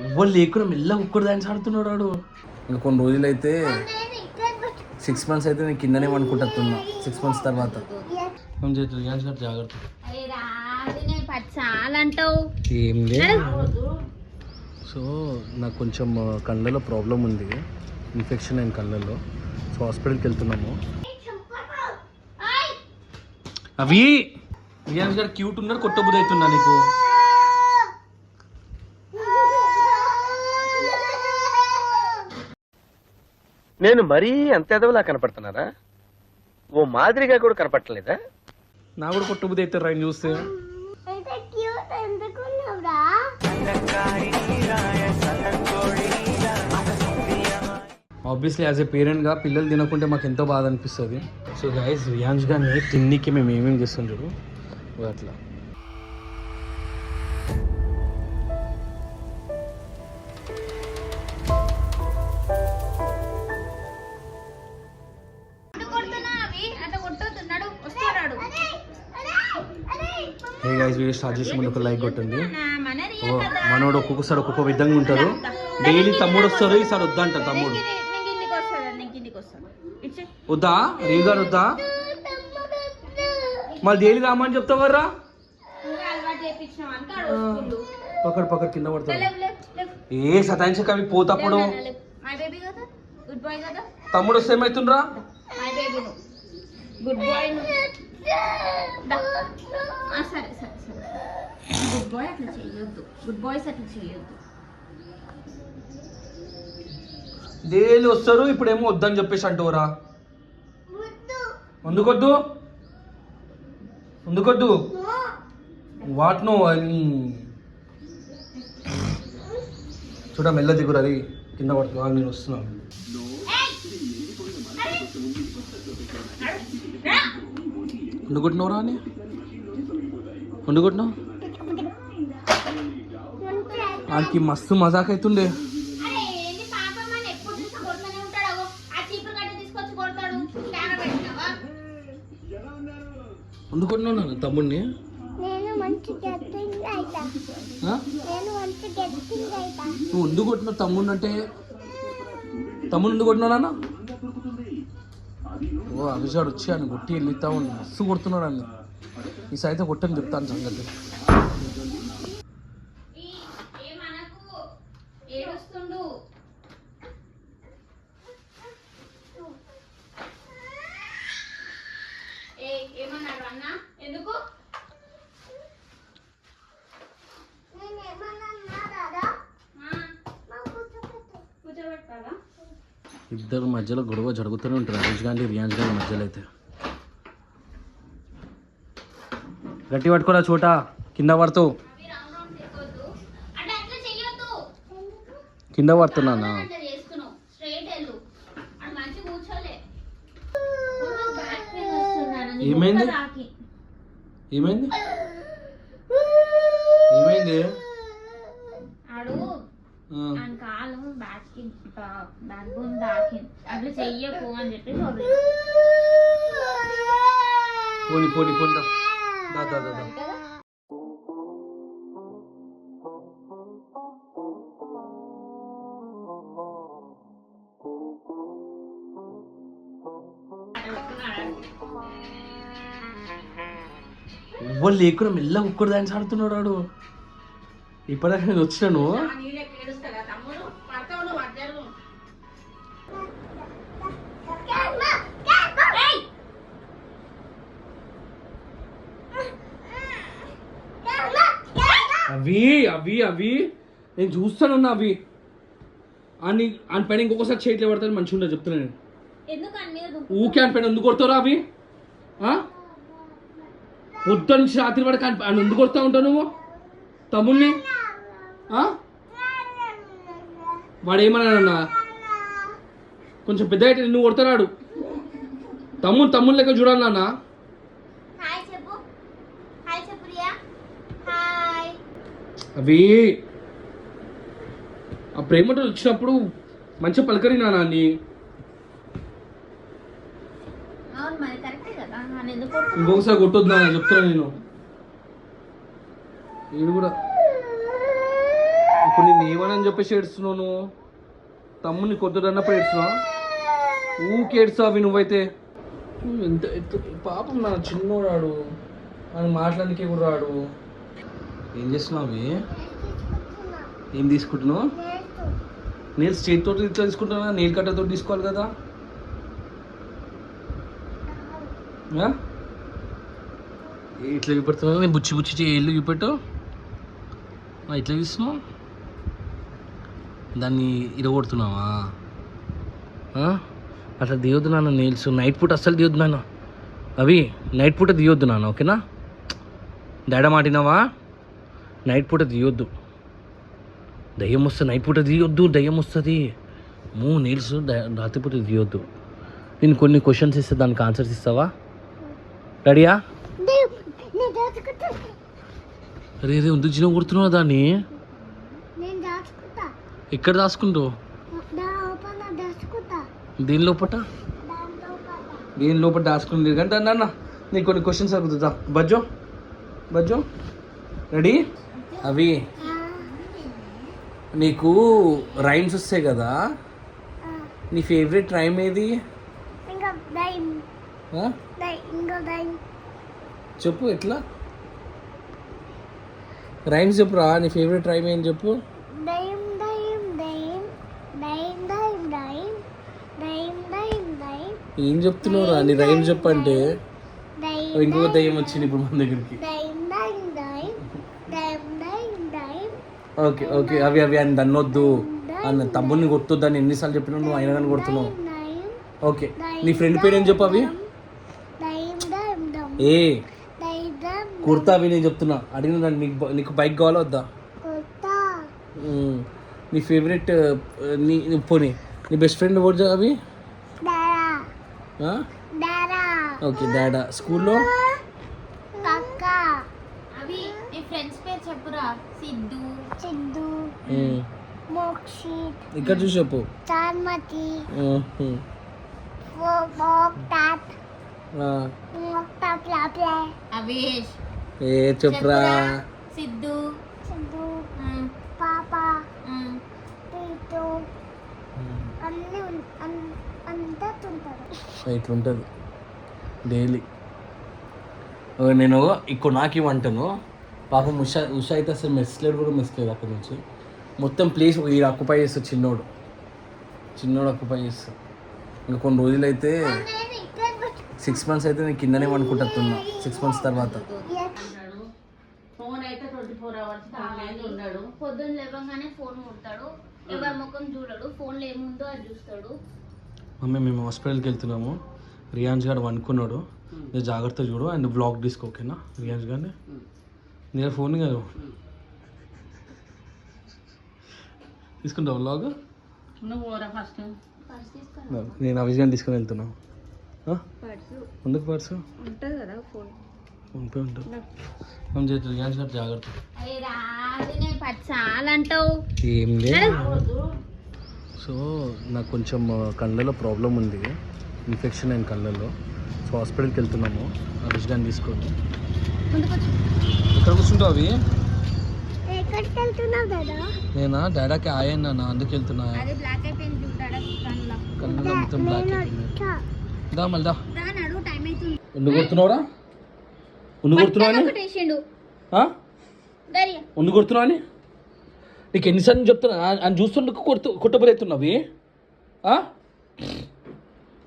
ఎవ్వరు లేకుండా మెల్లగా ఒక్కడు డాన్స్ ఆడుతున్నాడు వాడు. ఇంకా కొన్ని రోజులు అయితే 6 months అయితే నేను కిందనే అనుకుంటున్నా. 6 months తర్వాత జాగ్రత్త. ఏం లేదు. సో నాకు కొంచెం కళ్ళలో ప్రాబ్లం ఉంది, ఇన్ఫెక్షన్ అయిన కళ్ళలో. సో హాస్పిటల్కి వెళ్తున్నాము. అవి రియాన్స్ గారు క్యూట్ ఉన్నారు, కొట్టబుద్ధి అవుతున్నా నీకు. నేను మరీ అంత ఎదవలా కనపడుతున్నారా? ఓ మాదిరిగా కూడా కనపడలేదా? నా కూడా కొట్టబుద్ధి అవుతారు ఆయన చూస్తే. ఆబ్వియస్లీ యాజ్ ఏ పేరెంట్గా పిల్లలు తినకుంటే మాకు ఎంతో బాధ అనిపిస్తుంది. సో గైస్ రియాన్స్ గారిని తిన్నికి మేము ఏమేమి చేస్తుంటారు అట్లా. హే గైస్ వీడియో స్టార్ట్ చేసే ముందు ఒక లైక్ కొట్టండి. మనోడు ఒక్కొక్కసారి ఒక్కొక్క విధంగా ఉంటారు. డైలీ తమ్ముడు వస్తారు, ఈసారి వద్దా అంటారు తమ్ముడు. వద్దా రీవ్ గారు వద్దా? మళ్ళీ డైలీ రామని చెప్తావర్రా. పక్కడు కింద పడతాడు. ఏ సతాయించక అవి పోతప్పుడు. తమ్ముడు వస్తే ఏమవుతుండ్రా? Good bye. సరే సరే సరే గుడ్ బాయ్ అట్లా చేయొద్దు. గుడ్ బాయ్స్ అట్లా చేయొద్దు. డైలీ వస్తారు, ఇప్పుడేమో వద్దని చెప్పేసి అంటువరా. ఎందుకొద్దు ఎందుకొద్దు వాట్ నో అని చూడ మెల్ల దిగురు. అది కింద పడుతుంది. నేను వస్తున్నాను. వండుకుంటున్నావురా అని వండుకుంటున్నావు. వాడికి మస్తు మజాక్ అవుతుండే. వండుకుంటున్నావు తమ్ముడిని. నువ్వు వండుకుంటున్నావు తమ్ముడిని అంటే తమ్ముడు వండుకుంటున్నావు నాన్న. ఓ అభిషాడు వచ్చి అని కొట్టి వెళ్ళిస్తా ఉండి మస్తు కొడుతున్నాడు అన్ని. ఈ సైతం కొట్టని చెప్తాను సంగతి. ఇద్దరు మధ్యలో గొడవ జరుగుతూనే ఉంటుంది. హరీష్ గాంధీ రియాన్స్ గాంధీ మధ్యలో అయితే. గట్టి పట్టుకోరా చోట కింద పడుతావు. కింద పడుతున్నానా? ఏమైంది ఏమైంది ఏమైంది? కాలు బ్యాక్ బోన్ దాకింది. అట్లా చెయ్యకు అని చెప్పి పోనీ పోనీ పోందా. ఎవ్వరు లేకుండా మెల్లగా ఒక్కడు డాన్స్ ఆడుతున్నాడు వాడు. ఇప్పటిదాకా నేను వచ్చినాను. అవి అవి అవి నేను చూస్తానున్నా. అవి అని ఆయన పైన ఇంకొకసారి చేయట్లే పడతాను మంచిగా ఉండదు చెప్తున్నా నేను. ఊకే ఆయన పైన ఎందుకు కొడతారా? అవి పొద్దు నుంచి రాత్రి పడక ఆయన ఎందుకు కొడతా ఉంటావు నువ్వు తమ్ముడిని? వాడు ఏమన్నాడన్నా కొంచెం పెద్ద అయితే నువ్వు కొడతాడు. తమ్ముడు లెక్క చూడాలి నాన్న. అవి ఆ ప్రేమతో వచ్చినప్పుడు మంచిగా పలకరి నాన్న అని. ఇంకొకసారి కొట్టొద్దు నాన్న చెప్తున్నా నేను. వీడు కూడా ఇప్పుడు నేను ఏమని చెప్పేసి ఏడుస్తున్నావు నువ్వు? తమ్ముని కొద్దుడన్నప్పుడు ఏడుస్తున్నావు, ఊకేడుస్తావు అవి నువ్వైతే. ఎంత పాపం నా చిన్నోడాడు, అని మాట్లాడడానికి కూడా రాడు. ఏం చేస్తున్నావు అవి? ఏం తీసుకుంటున్నావు? నేను స్ట్రేట్ తోటి ఇట్లా తీసుకుంటున్నా, నీళ్ళు కట్టతో తీసుకోవాలి కదా. ఇట్లా చూపెడుతున్నావు, నేను బుచ్చి బుచ్చి ఏళ్ళు చూపెట్టు. ఇట్లా తీస్తున్నావు, దాన్ని ఇరగొడుతున్నావా? అట్లా దియొద్దు నాన్న నెయిల్స్. నైట్ పూట అస్సలు దియొద్దు నాన్న, అవి నైట్ పూట దియొద్దు నాన్న, ఓకేనా? డాడా మాటినావా? నైట్ పూట దియొద్దు, దయ్యం వస్తుంది. నైట్ పూట దియొద్దు, దయ్యం వస్తుంది. నెయిల్స్ రాత్రిపూట దియొద్దు. నేను కొన్ని క్వశ్చన్స్ ఇస్తే దానికి ఆన్సర్స్ ఇస్తావా? రెడీయా? అరే రే ఎందుకు చిన్న కొడుతున్నావు దాన్ని? ఎక్కడ దాచుకుంటావు? దేని లోపట? దేని లోపల దాచుకుంటుంది కానీ అన్న నీకు కొన్ని క్వశ్చన్స్ అడుగుతుందా? బజ్జో బజ్జో రెడీ? అవి నీకు రైమ్స్ వస్తాయి కదా, నీ ఫేవరెట్ రైమ్ ఏది? చెప్పు, ఎట్లా రైమ్స్ చెప్పురా. నీ ఫేవరెట్ రైమ్ ఏం చెప్పు. ఏం చెప్తున్నావు రా? నీ రైమ్ చెప్పంటే ఇంకొక దయ్యం వచ్చింది ఇప్పుడు మన దగ్గరికి. ఓకే ఓకే, అవి అవి అని దన్నొద్దు అన్న, తమ్ముడిని కొట్టొద్దు అని ఎన్నిసార్లు చెప్పినా నువ్వు అయినా కానీ కొడుతున్నావు. ఓకే, నీ ఫ్రెండ్ పేరు ఏం చెప్పు. అవి ఏ కుర్తా అవి నేను చెప్తున్నా, అడిగిన నీకు బైక్ కావాలా వద్దా? నీ ఫేవరెట్ పోనీ నీ బెస్ట్ ఫ్రెండ్ ఓడి అవి? ఓకే డాడా. స్కూల్లో అవి నీ ఫ్రెండ్స్ పేరు చెప్పురా. సిద్ధు, సిద్ధు, మోక్షిత్. ఇక్కడ చూసి చెప్పు. చార్మతి, అవేష్. ఏ చెప్పురా. సిద్ధు, సిద్ధు, పాప, పీటు, అన్నీ అంతా ఉంటారు. ఇట్లుంటుంది డైలీ. నేను ఇక్కడ నాకు ఇవ్వంటాను. పాపం ఉషా అయితే అసలు మెస్లేడు కూడా మెస్లేదు. అక్కడి నుంచి మొత్తం ప్లేస్ ఈ అక్యుపై చేస్తాడు. చిన్నోడు అక్యుపై చేస్తాడు. ఇంకా కొన్ని రోజులు అయితే 6 months అయితే నేను కిందనే అనుకుంటున్నా. 6 months తర్వాత ఫోన్ అయితే 24 hours ఉన్నాడు. పొద్దున్న లేవగానే ఫోన్ ముడతాడు, ఎవరి ముఖం చూడడు, ఫోన్లో ఏముందో అది చూస్తాడు. మమ్మీ మేము హాస్పిటల్కి వెళ్తున్నాము, రియాన్స్ గారు అనుకున్నాడు, నేను జాగ్రత్త చూడు అండ్ బ్లాగ్ తీసుకో, ఓకేనా? రియాన్స్ గారిని నేను ఫోన్ కాదు తీసుకుంటావు బ్లాగ్. నేను అవిష్ గారిని తీసుకొని వెళ్తున్నాను. ఎందుకు పర్సు ఉంటుంది కదా, ఫోన్ ఉంటుంది. రియాన్స్ గారు జాగ్రత్త. ఏం లేదు. సో నాకు కొంచెం కళ్ళలో ప్రాబ్లం ఉంది, ఇన్ఫెక్షన్ అయిన కళ్ళలో. సో హాస్పిటల్కి వెళ్తున్నాము, అవిష్ గారిని తీసుకొని. ఎక్కడ కూర్చుంటావు అవి? నేనా డాడాకి ఆయన్నా అందుకు వెళ్తున్నా. కళ్ళలో మొత్తం బ్లాక్ అయిపోయింది. దా మళ్ళీ ఉండు కొడుతున్నావురా? ఉండు కొడుతున్నావు ఉండు కొడుతున్నావు అని నీకు ఎన్నిసార్లు చెప్తున్నా? అని చూస్తుండకు కొట్టబోతున్నావి.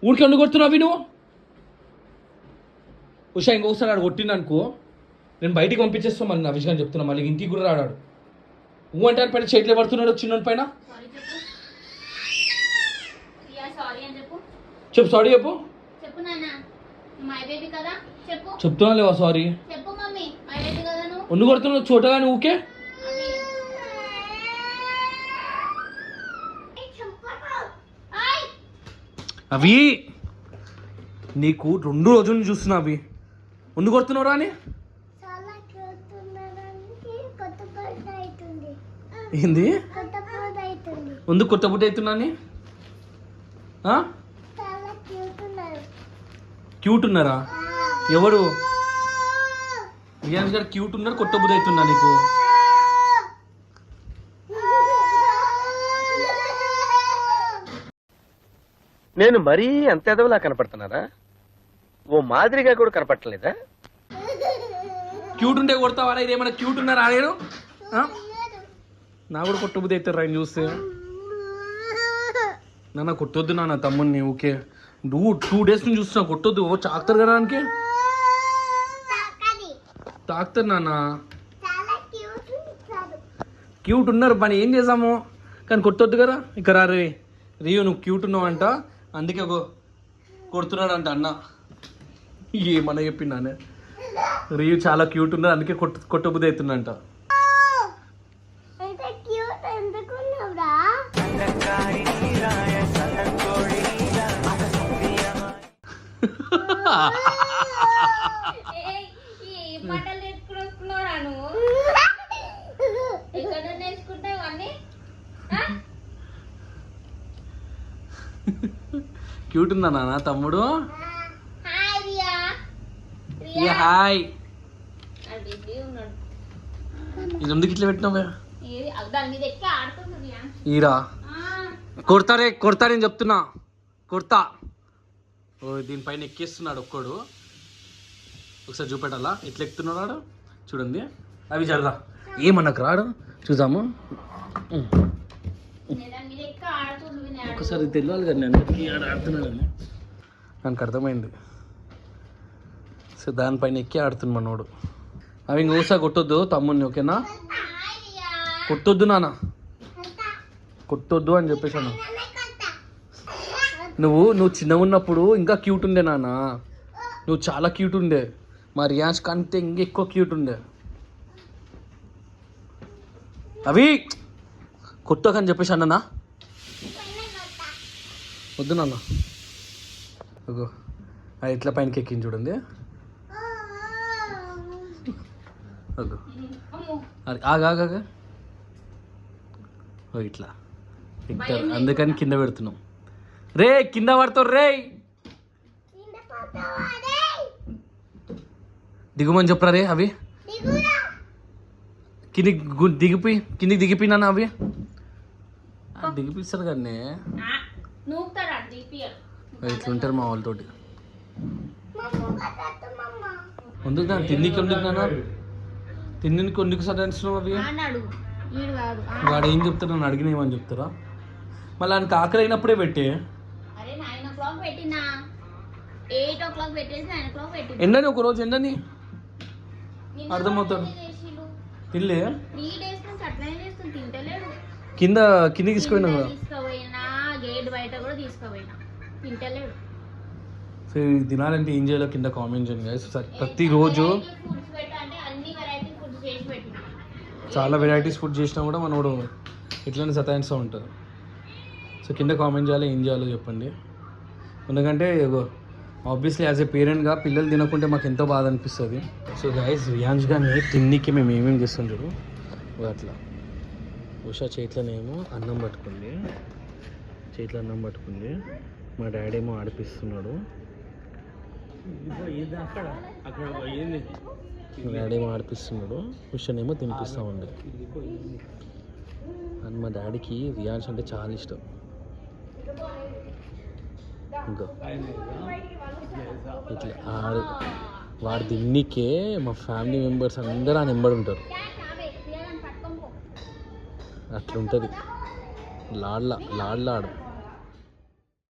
ఊరికి ఉండి కొడుతున్నావి నువ్వు. ఉషా ఇంకొకసారి ఆడు కొట్టిందనుకో నేను బయటికి పంపించేస్తాను. మళ్ళీ నా విషయాన్ని చెప్తున్నా, మళ్ళీ ఇంటికి కూడా రాడాడు. అంటే పైన చేతిలో పడుతున్నాడు చిన్న పైన. చెప్పు సారీ చెప్పు. చెప్తున్నా లేవా సారీ? ఉండి కొడుతున్నావు చూడగానే ఊకే. అవి నీకు 2 రోజుల నుంచి చూస్తున్నా. అవి ఉండి కొడుతున్నావురా అని. ఏంది ముందు కొత్త బుట్ట అవుతున్నా అని? క్యూట్ ఉన్నారా? ఎవరు రియాన్స్ గారు క్యూట్ ఉన్నారు, కొట్టబుద్ధి అవుతున్నా నీకు. నేను మరీ అంత ఎదవలా కనపడుతున్నారా? ఓ మాదిరిగా కూడా కనపడలేదా? క్యూట్ ఉంటే కొడతావా? ఇది ఏమైనా క్యూట్ ఉన్నారా నేను? నా కూడా కొట్టబుద్ధి అవుతారు ఆయన చూస్తే. నాన్న కొట్టొద్దు నాన్న తమ్ముడిని. ఓకే నువ్వు 2 days నుంచి చూస్తున్నా, కొట్టొద్దు. ఓ చాకుతారు కదా దానికి, తాకుతారు నాన్న. క్యూట్ ఉన్నారు పని ఏం చేసాము, కానీ కొట్టొద్దు కదా. ఇక్కడ రే రియో నువ్వు క్యూట్ ఉన్నావు అంట, అందుకే కొడుతున్నాడు అంట అన్న. ఏమన్నా చెప్పిందానే, రియో చాలా క్యూట్ ఉన్నారు అందుకే కొట్టబుద్ధి అవుతుందంట. క్యూట్ ఉందా నాన్న తమ్ముడు? హాయ్. ఇది ఎందుకు ఇట్లా పెట్టినావే? ఈరా కొడతారని చెప్తున్నా, కొడతా. ఓ దీనిపైన ఎక్కేస్తున్నాడు ఒక్కడు. ఒకసారి చూపెట్టాలా ఎట్లా ఎక్కుతున్నాడు చూడండి. అవి జరదా ఏమన్నాకు రాడు, చూద్దాము. ఒకసారి తెలియాలి కదా నేను అందరికీ ఆడుతున్నాడని. నాకు అర్థమైంది. సో దానిపైన ఎక్కి ఆడుతున్నా మనోడు. అవి ఇంకోసా కొట్టొద్దు తమ్ముడిని, ఓకేనా? కొట్టొద్దు నాన్న, కొట్టొద్దు అని చెప్పేసాను. నువ్వు చిన్నగా ఉన్నప్పుడు ఇంకా క్యూట్ ఉండే నాన్న, నువ్వు చాలా క్యూట్ ఉండే. మా రియాన్స్ కంటే ఇంకా ఎక్కువ క్యూట్ ఉండే. అవి కొట్టకని చెప్పేసి అన్ననా, వద్దు నాన్న. అగో అది ఎట్లా పైనకి ఎక్కింది చూడండి. అగో ఆగా ఇట్లా ఎక్కుతారు, అందుకని కింద పెడుతున్నాం. రే కింద పడతారు రే, దిగుమని చెప్పరా రే. అవి కిందికి దిగిపోయినా అవి దిగిపిస్తారు కానీ ఇట్లుంటారు మా వాళ్ళతోటి. ఎందుకు దాన్ని తిండికి ఎందుకు నాన్న, తిండికి ఎందుకు సతాయిస్తున్నావు? అవి వాడు ఏం చెప్తారు, నన్ను అడిగిన ఏమని చెప్తారా? మళ్ళీ ఆయనకి ఆకలి అయినప్పుడే పెట్టే. ఎండని ఒక రోజు ఎండని అర్థమవుతాడు. తినలే కిందికి తీసుకుపోయినా కదా. సో తినాలంటే ఏం చేయాలో కింద కామెంట్ చేయండి గైస్. ప్రతిరోజు చాలా వెరైటీస్ ఫుడ్ చేసినా కూడా మనోడు ఇట్లనే సతాయిస్తూ ఉంటారు. సో కింద కామెంట్ చేయాలి, ఏం చేయాలో చెప్పండి. ఎందుకంటే ఆబ్వియస్లీ యాజ్ ఏ పేరెంట్గా పిల్లలు తినకుంటే మాకు ఎంతో బాధ అనిపిస్తుంది. సో గైస్ రియాన్స్ గారిని తిన్నికి మేము ఏమేమి చేస్తాం చూడు. అట్లా ఉషా చేతిలోనేమో అన్నం పట్టుకుంది, మా డాడీ ఏమో ఆడిపిస్తున్నాడు. డాడీ ఏమో ఆడిపిస్తున్నాడు, ఉషానేమో తినిపిస్తూ ఉంది. అండ్ మా డాడీకి రియాన్స్ అంటే చాలా ఇష్టం. ఇంకా ఇట్లా వాడు తిన్నికే మా ఫ్యామిలీ మెంబర్స్ అందరూ ఆ నెంబర్ ఉంటారు. అట్లుంటుంది లాడ్లాడు.